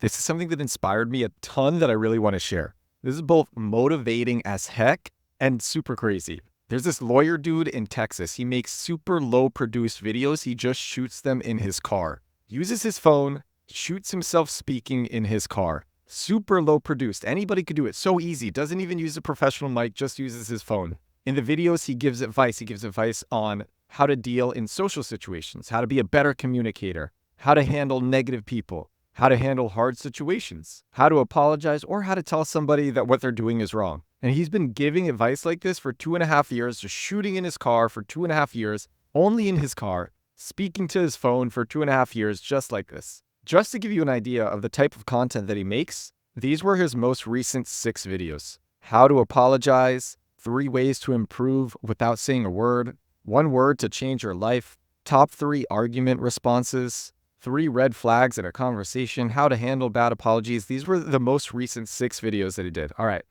This is something that inspired me a ton that I really want to share. This is both motivating as heck and super crazy. There's this lawyer dude in Texas. He makes super low produced videos. He just shoots them in his car, uses his phone, shoots himself speaking in his car. Super low produced. Anybody could do it. So easy. Doesn't even use a professional mic, just uses his phone. In the videos, he gives advice. He gives advice on how to deal in social situations, how to be a better communicator, how to handle negative people, how to handle hard situations, how to apologize, or how to tell somebody that what they're doing is wrong. And he's been giving advice like this for 2.5 years, just shooting in his car for 2.5 years, only in his car, speaking to his phone for 2.5 years, just like this. Just to give you an idea of the type of content that he makes, these were his most recent 6 videos. How to apologize, 3 ways to improve without saying a word, 1 word to change your life, top 3 argument responses, 3 red flags in a conversation, how to handle bad apologies. These were the most recent 6 videos that he did. All right.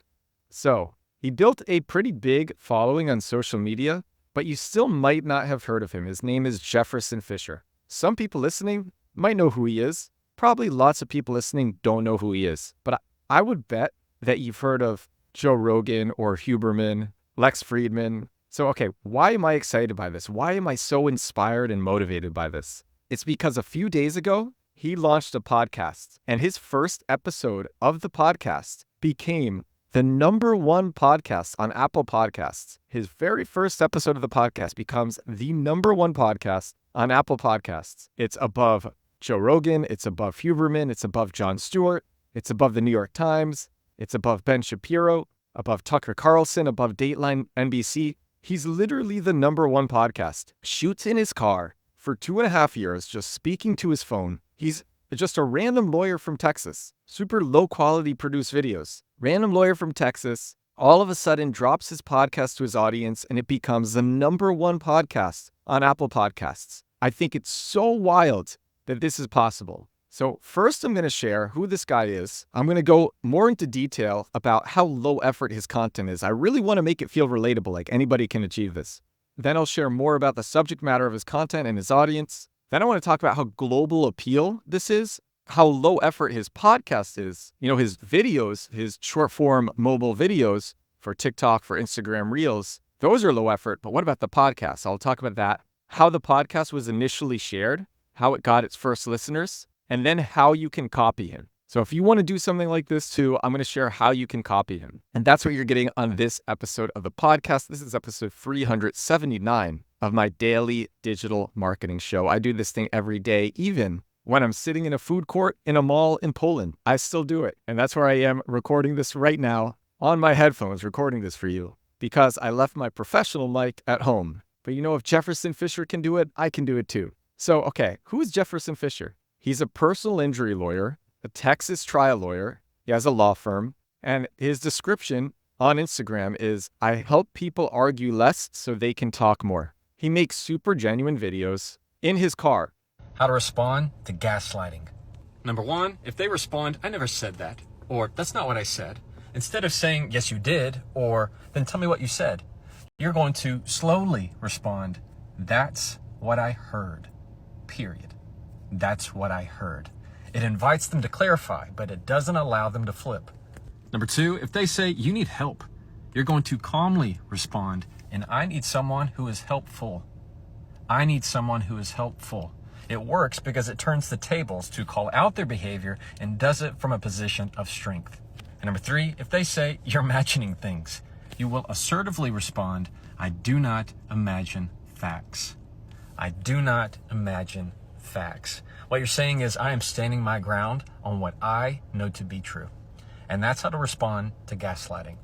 So he built a pretty big following on social media, but you still might not have heard of him. His name is Jefferson Fisher. Some people listening might know who he is. Probably lots of people listening don't know who he is. But I would bet that you've heard of Joe Rogan or Huberman, Lex Friedman. So, okay, why am I excited by this? Why am I so inspired and motivated by this? It's because a few days ago, he launched a podcast, and his first episode of the podcast became the #1 podcast on Apple Podcasts. His very first episode of the podcast becomes the #1 podcast on Apple Podcasts. It's above Joe Rogan, it's above Huberman, it's above Jon Stewart, it's above the New York Times, it's above Ben Shapiro, above Tucker Carlson, above Dateline NBC. He's literally the #1 podcast. Shoots in his car for 2.5 years, just speaking to his phone. He's just a random lawyer from Texas. Super low quality produced videos. Random lawyer from Texas, all of a sudden drops his podcast to his audience and it becomes the #1 podcast on Apple Podcasts. I think it's so wild that this is possible. So first I'm going to share who this guy is. I'm going to go more into detail about how low effort his content is. I really want to make it feel relatable, like anybody can achieve this. Then I'll share more about the subject matter of his content and his audience. Then I want to talk about how global appeal this is, how low effort his podcast is. You know, his videos, his short form mobile videos for TikTok, for Instagram Reels, those are low effort. But what about the podcast? I'll talk about that, how the podcast was initially shared, how it got its first listeners, and then how you can copy him. So if you want to do something like this too, I'm going to share how you can copy him. And that's what you're getting on this episode of the podcast. This is episode 379 of my daily digital marketing show. I do this thing every day, even when I'm sitting in a food court in a mall in Poland. I still do it. And that's where I am recording this right now on my headphones, recording this for you because I left my professional mic at home. But you know, if Jefferson Fisher can do it, I can do it too. So, okay, who is Jefferson Fisher? He's a personal injury lawyer, a Texas trial lawyer. He has a law firm. And his description on Instagram is, I help people argue less so they can talk more. He makes super genuine videos in his car. How to respond to gaslighting. Number 1, if they respond, I never said that, or that's not what I said, instead of saying, yes, you did, or then tell me what you said, you're going to slowly respond, that's what I heard, period. That's what I heard. It invites them to clarify, but it doesn't allow them to flip. Number 2, if they say you need help, you're going to calmly respond, and I need someone who is helpful. I need someone who is helpful. It works because it turns the tables to call out their behavior and does it from a position of strength. And number 3, if they say you're imagining things, you will assertively respond, I do not imagine facts. I do not imagine facts. What you're saying is I am standing my ground on what I know to be true. And that's how to respond to gaslighting.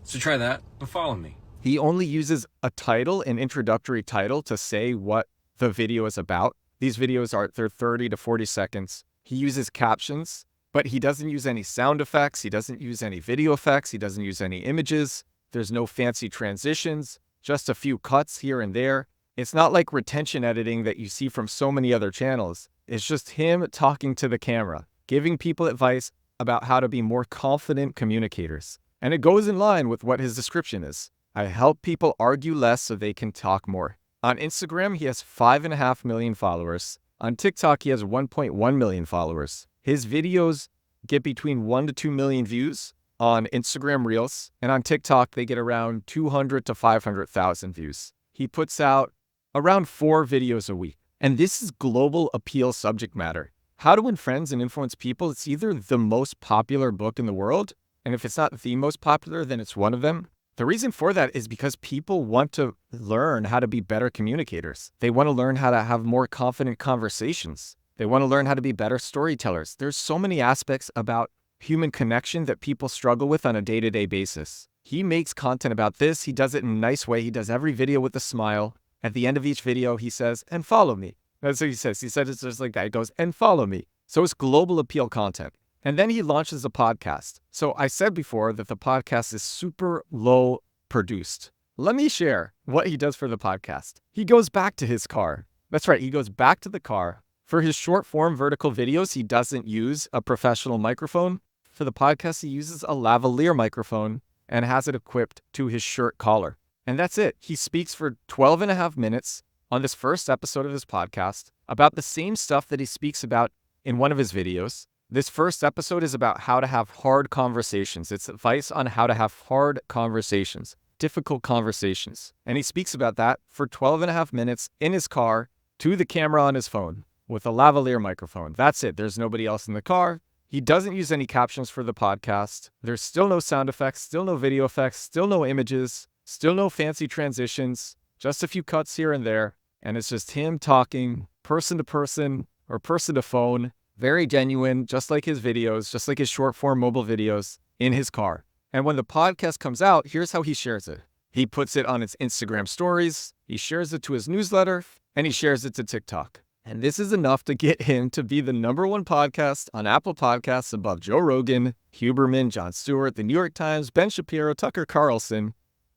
So try that, but follow me. He only uses a title, an introductory title, to say what the video is about. These videos they're 30 to 40 seconds. He uses captions, but he doesn't use any sound effects. He doesn't use any video effects. He doesn't use any images. There's no fancy transitions, just a few cuts here and there. It's not like retention editing that you see from so many other channels. It's just him talking to the camera, giving people advice about how to be more confident communicators. And it goes in line with what his description is. I help people argue less so they can talk more. On Instagram, he has 5.5 million followers. On TikTok, he has 1.1 million followers. His videos get between 1 to 2 million views on Instagram Reels, and on TikTok, they get around 200 to 500,000 views. He puts out around 4 videos a week. And this is global appeal subject matter. How to Win Friends and Influence People. It's either the most popular book in the world, and if it's not the most popular, then it's one of them. The reason for that is because people want to learn how to be better communicators. They want to learn how to have more confident conversations. They want to learn how to be better storytellers. There's so many aspects about human connection that people struggle with on a day-to-day basis. He makes content about this. He does it in a nice way. He does every video with a smile. At the end of each video, he says, and follow me. That's what he says. He said it's just like that. He goes, and follow me. So it's global appeal content. And then he launches a podcast. So I said before that the podcast is super low produced. Let me share what he does for the podcast. He goes back to his car. That's right. He goes back to the car. For his short form vertical videos, he doesn't use a professional microphone. For the podcast, he uses a lavalier microphone and has it equipped to his shirt collar. And that's it. He speaks for 12 and a half minutes on this first episode of his podcast about the same stuff that he speaks about in one of his videos. This first episode is about how to have hard conversations. It's advice on how to have hard conversations, difficult conversations. And he speaks about that for 12 and a half minutes in his car to the camera on his phone with a lavalier microphone. That's it. There's nobody else in the car. He doesn't use any captions for the podcast. There's still no sound effects, still no video effects, still no images. Still no fancy transitions, just a few cuts here and there, and it's just him talking person to person or person to phone, very genuine, just like his videos, just like his short form mobile videos in his car. And when the podcast comes out, here's how he shares it. He puts it on his Instagram stories, he shares it to his newsletter, and he shares it to TikTok. And this is enough to get him to be the #1 podcast on Apple Podcasts above Joe Rogan, Huberman, Jon Stewart, The New York Times, Ben Shapiro, Tucker Carlson,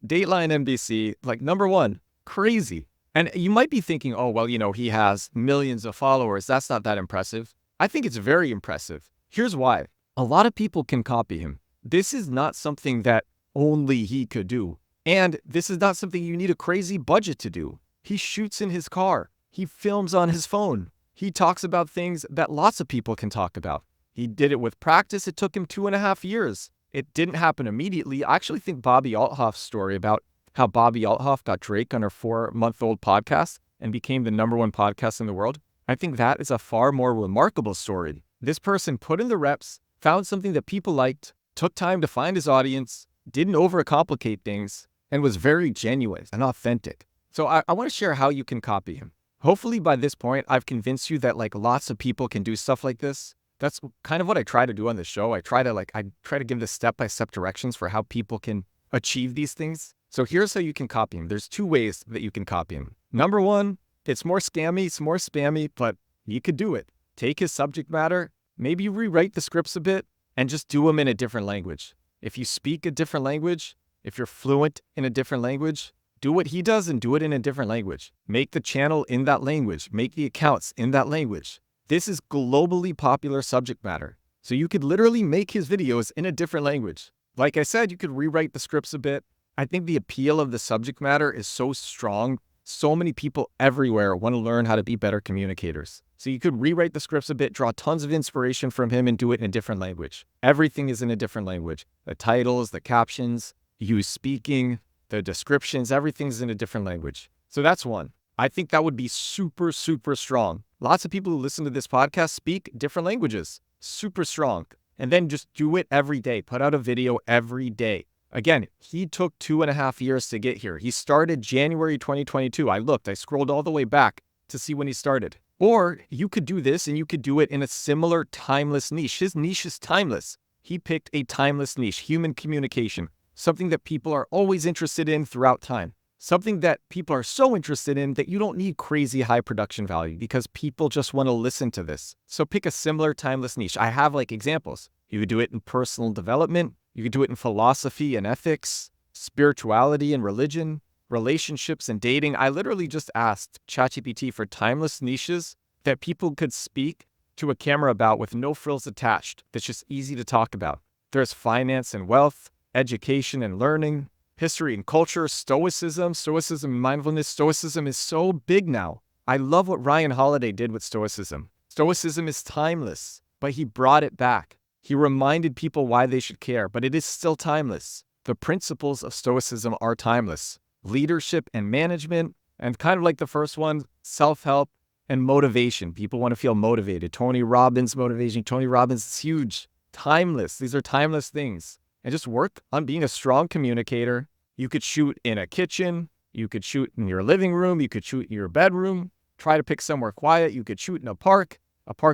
Dateline NBC, like #1. Crazy. And you might be thinking, oh, well, he has millions of followers. That's not that impressive. I think it's very impressive. Here's why. A lot of people can copy him. This is not something that only he could do. And this is not something you need a crazy budget to do. He shoots in his car. He films on his phone. He talks about things that lots of people can talk about. He did it with practice. It took him 2.5 years. It didn't happen immediately. I actually think Bobby Althof's story about how Bobby Althoff got Drake on her 4-month-old podcast and became the #1 podcast in the world, I think that is a far more remarkable story. This person put in the reps, found something that people liked, took time to find his audience, didn't overcomplicate things, and was very genuine and authentic. So I want to share how you can copy him. Hopefully by this point, I've convinced you that lots of people can do stuff like this. That's kind of what I try to do on the show. I try to give the step-by-step directions for how people can achieve these things. So here's how you can copy him. There's 2 ways that you can copy him. #1, it's more scammy, it's more spammy, but you could do it. Take his subject matter, maybe rewrite the scripts a bit, and just do them in a different language. If you speak a different language, if you're fluent in a different language, do what he does and do it in a different language. Make the channel in that language. Make the accounts in that language. This is globally popular subject matter. So you could literally make his videos in a different language. Like I said, you could rewrite the scripts a bit. I think the appeal of the subject matter is so strong. So many people everywhere want to learn how to be better communicators. So you could rewrite the scripts a bit, draw tons of inspiration from him, and do it in a different language. Everything is in a different language. The titles, the captions, you speaking, the descriptions, everything's in a different language. So that's one. I think that would be super, super strong. Lots of people who listen to this podcast speak different languages. Super strong. And then just do it every day. Put out a video every day. Again, he took 2.5 years to get here. He started January 2022. I scrolled all the way back to see when he started. Or you could do this and you could do it in a similar timeless niche. His niche is timeless. He picked a timeless niche, human communication, something that people are always interested in throughout time. Something that people are so interested in that you don't need crazy high production value because people just want to listen to this. So pick a similar timeless niche. I have examples. You could do it in personal development. You could do it in philosophy and ethics, spirituality and religion, relationships and dating. I literally just asked ChatGPT for timeless niches that people could speak to a camera about with no frills attached. That's just easy to talk about. There's finance and wealth, education and learning, history and culture, stoicism and mindfulness. Stoicism is so big now. I love what Ryan Holiday did with stoicism. Stoicism is timeless, but he brought it back. He reminded people why they should care, but it is still timeless. The principles of Stoicism are timeless. Leadership and management, and kind of like the first one, self-help and motivation. People want to feel motivated. Tony Robbins motivation. Tony Robbins is huge. Timeless. These are timeless things. And just work on being a strong communicator. You could shoot in a kitchen. You could shoot in your living room. You could shoot in your bedroom. Try to pick somewhere quiet. You could shoot in a park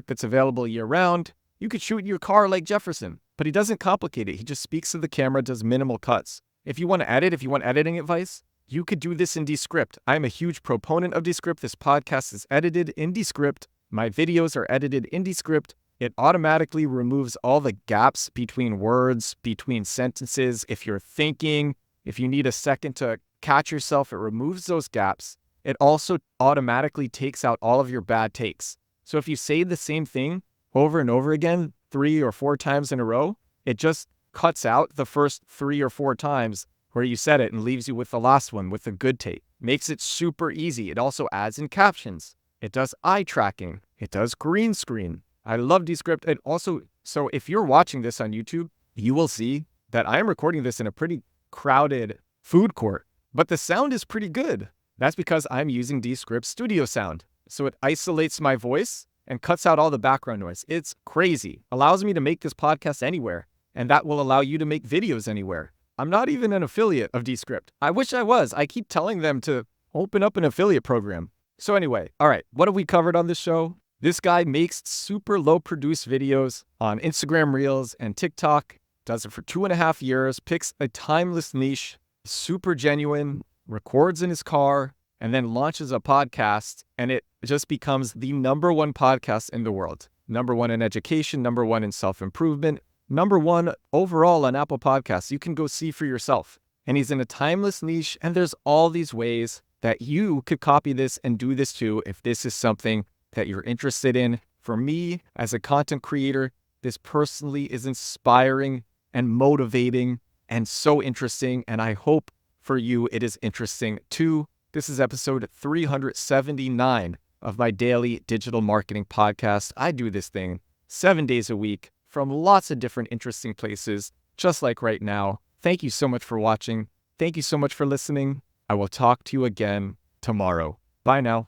that's available year-round. You could shoot in your car like Jefferson. But he doesn't complicate it. He just speaks to the camera, does minimal cuts. If you want to edit, if you want editing advice, you could do this in Descript. I'm a huge proponent of Descript. This podcast is edited in Descript. My videos are edited in Descript. It automatically removes all the gaps between words, between sentences. If you're thinking, if you need a second to catch yourself, it removes those gaps. It also automatically takes out all of your bad takes. So if you say the same thing over and over again, 3 or 4 times in a row, it just cuts out the first 3 or 4 times where you said it and leaves you with the last one with a good take. Makes it super easy. It also adds in captions. It does eye tracking. It does green screen. I love Descript. And also, so if you're watching this on YouTube, you will see that I am recording this in a pretty crowded food court, but the sound is pretty good. That's because I'm using Descript Studio Sound. So it isolates my voice and cuts out all the background noise. It's crazy. Allows me to make this podcast anywhere, and that will allow you to make videos anywhere. I'm not even an affiliate of Descript. I wish I was. I keep telling them to open up an affiliate program. So anyway, all right, what have we covered on this show? This guy makes super low produced videos on Instagram Reels and TikTok, does it for 2.5 years, picks a timeless niche, super genuine, records in his car, and then launches a podcast, and it just becomes the #1 podcast in the world. #1 in education, #1 in self-improvement, #1 overall on Apple Podcasts. You can go see for yourself. And he's in a timeless niche, and there's all these ways that you could copy this and do this too if this is something that you're interested in. For me, as a content creator, this personally is inspiring and motivating and so interesting, and I hope for you it is interesting too. This is episode 379 of my daily digital marketing podcast. I do this thing 7 days a week from lots of different interesting places, just like right now. Thank you so much for watching. Thank you so much for listening. I will talk to you again tomorrow. Bye now.